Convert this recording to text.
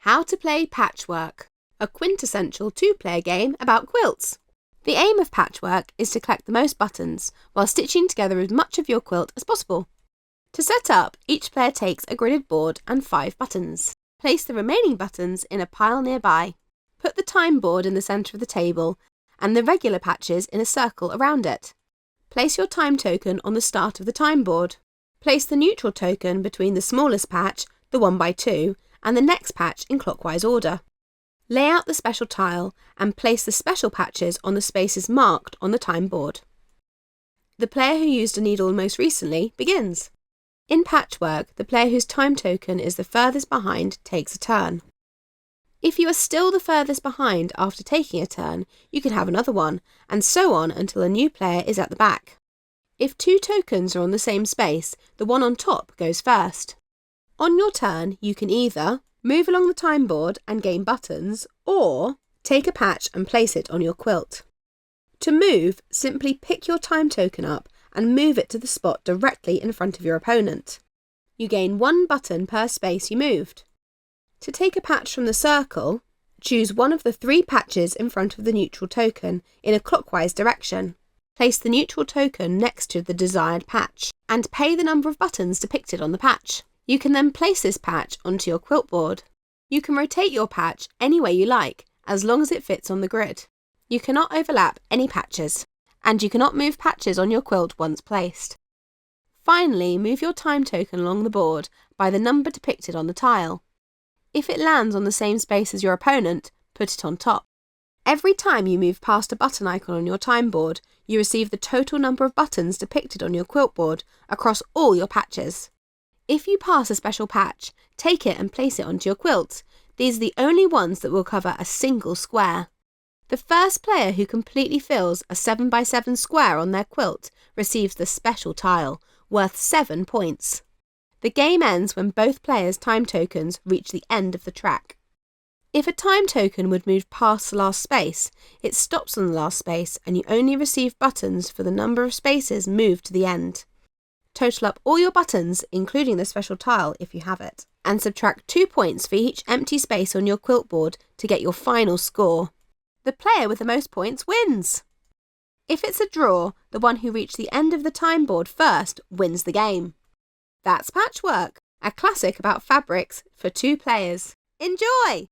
How to play Patchwork, a quintessential two-player game about quilts. The aim of Patchwork is to collect the most buttons while stitching together as much of your quilt as possible. To set up, each player takes a gridded board and 5 buttons. Place the remaining buttons in a pile nearby. Put the time board in the centre of the table and the regular patches in a circle around it. Place your time token on the start of the time board. Place the neutral token between the smallest patch, the 1x2, and the next patch in clockwise order. Lay out the special tile and place the special patches on the spaces marked on the time board. The player who used a needle most recently begins. In Patchwork, the player whose time token is the furthest behind takes a turn. If you are still the furthest behind after taking a turn, you can have another one, and so on until a new player is at the back. If 2 tokens are on the same space, the one on top goes first. On your turn, you can either move along the time board and gain buttons, or take a patch and place it on your quilt. To move, simply pick your time token up and move it to the spot directly in front of your opponent. You gain 1 button per space you moved. To take a patch from the circle, choose one of the 3 patches in front of the neutral token in a clockwise direction. Place the neutral token next to the desired patch and pay the number of buttons depicted on the patch. You can then place this patch onto your quilt board. You can rotate your patch any way you like, as long as it fits on the grid. You cannot overlap any patches, and you cannot move patches on your quilt once placed. Finally, move your time token along the board by the number depicted on the tile. If it lands on the same space as your opponent, put it on top. Every time you move past a button icon on your time board, you receive the total number of buttons depicted on your quilt board across all your patches. If you pass a special patch, take it and place it onto your quilt. These are the only ones that will cover a single square. The first player who completely fills a 7x7 square on their quilt receives the special tile, worth 7 points. The game ends when both players' time tokens reach the end of the track. If a time token would move past the last space, it stops on the last space and you only receive buttons for the number of spaces moved to the end. Total up all your buttons, including the special tile if you have it, and subtract 2 points for each empty space on your quilt board to get your final score. The player with the most points wins. If it's a draw, the one who reached the end of the time board first wins the game. That's Patchwork, a classic about fabrics for 2 players. Enjoy!